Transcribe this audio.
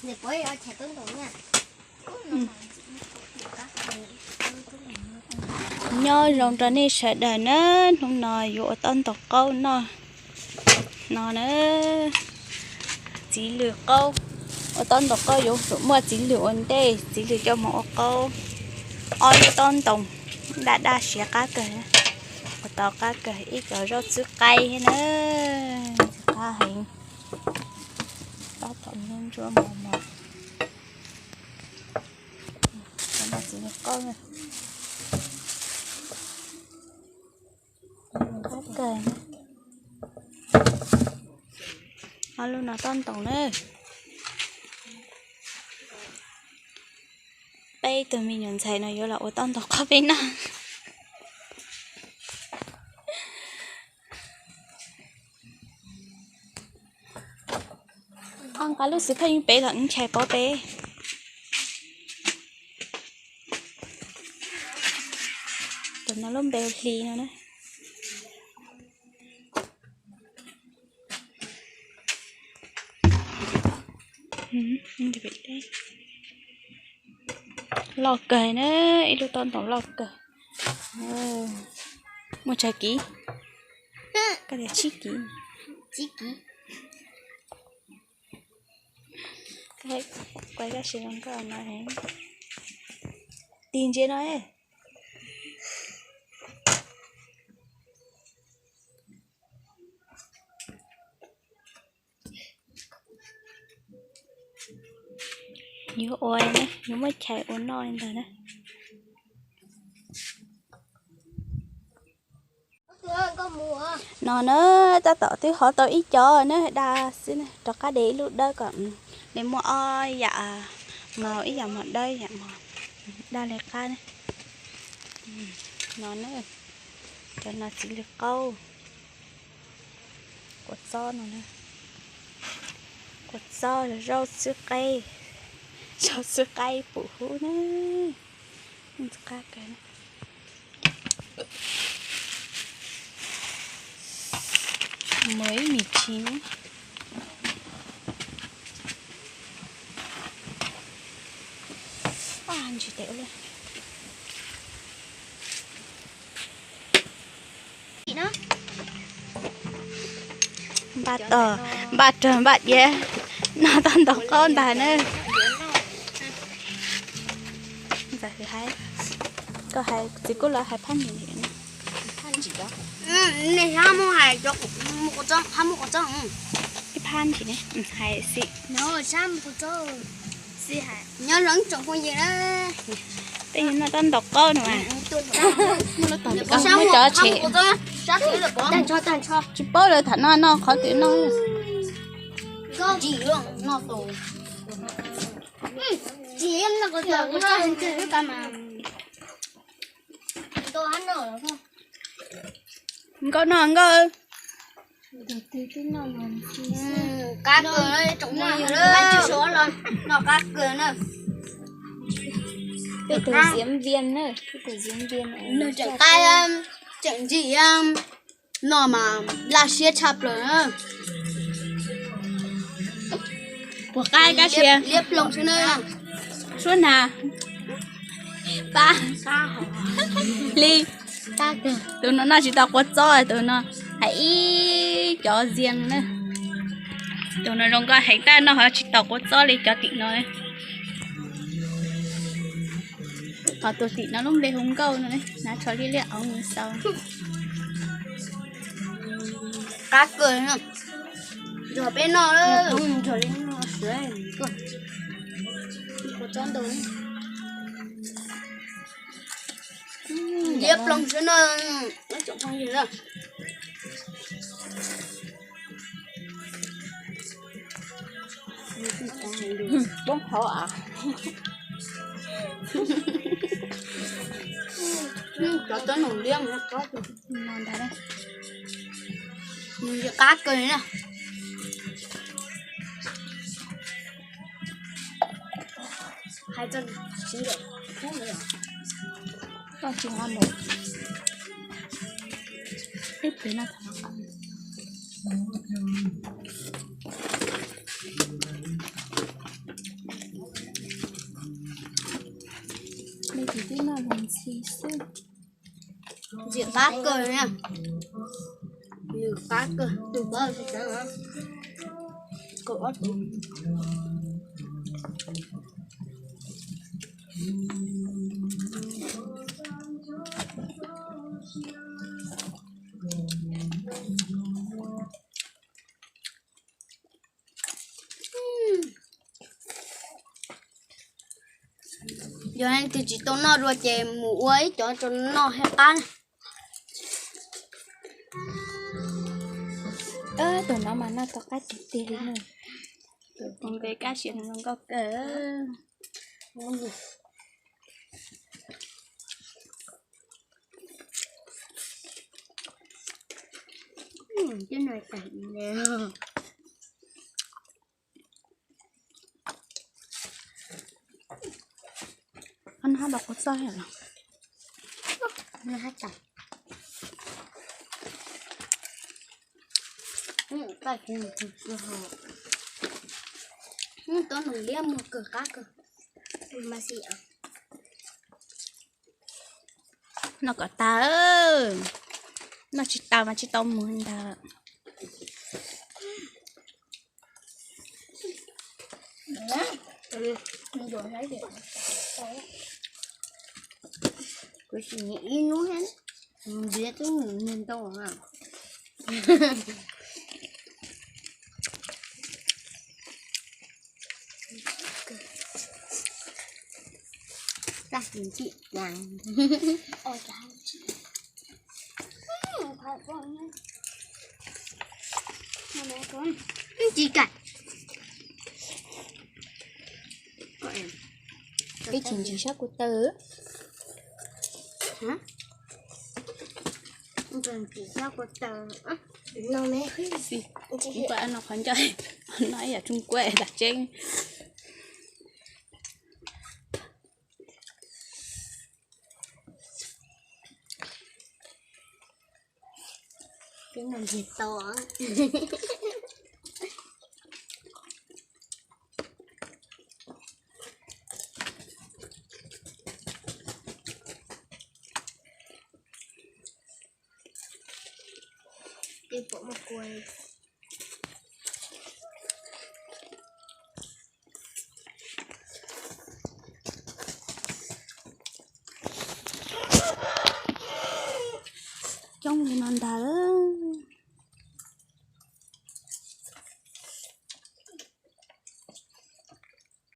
để bố ở chạy tuấn đủ nha. nhoi rong trà này sẽ đợi nó không nói dụ tân tộc câu nó nữa chỉ lừa câu ở tân tộc câu dụ mua chỉ lừa anh đây chỉ lừa cho một câu oi tân tùng đã sẽ cá cờ và tàu cá cờ ít ở rau sữa cay nữa cá hình cá tầm lên cho màu nó chỉ lừa câu này cá cờ nó luôn là tân tùng nữa bây tụi mình nhận thấy nó vô là ô tân tộc có bên nào con cá lúc xưa phải bé là những chạy bỏ bé tụi nó lúc bé lì nữa đấy không bị đấy lọt cờ nữa ít lúc tân tộc lọt cờ một trái ký cái này chi ký cái quay ra xem con có nói hết tin chưa nói ấy nhiều oi nè nhiều mới chạy ôn nói rồi nè nó ta tỏ tí họ tao ít cho nó đa xin cho cá để luôn đây còn để mua oi dạ màu ít dạ một đây dạ màu đa này cá này nó nữa cho nó chỉ được câu quật so nó nè quật so là rau sữa cay phụ hú nè cá cái này mới 19 ăn chỉ tẹo lên chị nó bà tròn bà dê nó toàn tộc con bà nữa giờ thì hai có hai chỉ có là hai pan gì nữa pan gì đó này ham mua hai chục một trăm ham một trăm cái pan gì này hai xị nó trăm một trăm xị hai nhớ lớn trồng con gì đó tại nó toàn tộc con mà nó toàn tộc con mới cho chị tan cho chị bớt rồi thằng nó khó tiểu nó có gì luôn nó tù chị em nó có giờ có cho anh chơi với cả mà tôi ăn rồi không có non cơ cá cười nó trồng hoa nhiều đó số lên nó cá cười nữa cái từ diễm viên nữa cái từ diễm viên nó chẳng cái chẳng gì nó mà là xe chập rồi nữa của cái xe liếp lông trên nơi suốt nà ta ly ta kìa tụi nó chỉ tao quất rồi tụi nó hãy cho riêng nữa tụi nó không có hãy ta nó họ chỉ tao quất rồi cho tụi nó họ tụi tụi nó lúc đây không câu nữa đấy nó cho đi lẹ ông như sau cá cười nữa rồi bên nó đó rồi bên nó sữa có chọn đồ liếp lông trên nó trồng không gì đâu bông họ à cho tới nồng liêng nó có ngon đấy mình cá cười nè hai chân xí được không được con chỉ ngon một ít thế là thằng ăn Diệt phát cơ nha. Diệt phát cơ. Từ bao giờ sao hả? Cậu ớt. Giờ này thì chỉ tao nó rồi chè mũ ấy cho nó hết tan. Tụi nó mà nó có cái tiền nữa. Còn cái cá chuyện nó có cỡ. Cái này cảnh nè. Anh hai bọc có sai hả? Nó hết cảnh. Cái này thì tôi nổi liêm một cửa cá cơ. Mà gì ạ? Nó có ta ơi. Nó chỉ tao mà chỉ tao muốn ta. Mình rồi thấy được. Cái gì nghĩ nó hết. Biết cái mình to à. Ra nhìn chị nàng. Ôi chào chị. Phải con nhé. Mẹ con. Chị cạch. Cái chuyện chỉ sắc của tớ. Hả? Còn chỉ sao của tớ. Nó mẹ Gì? Trung Quốc nó khoản chơi. Nói ở Trung Quốc đặt trên. cái này thì to. Đi bộ một quầy. Trong gì non đá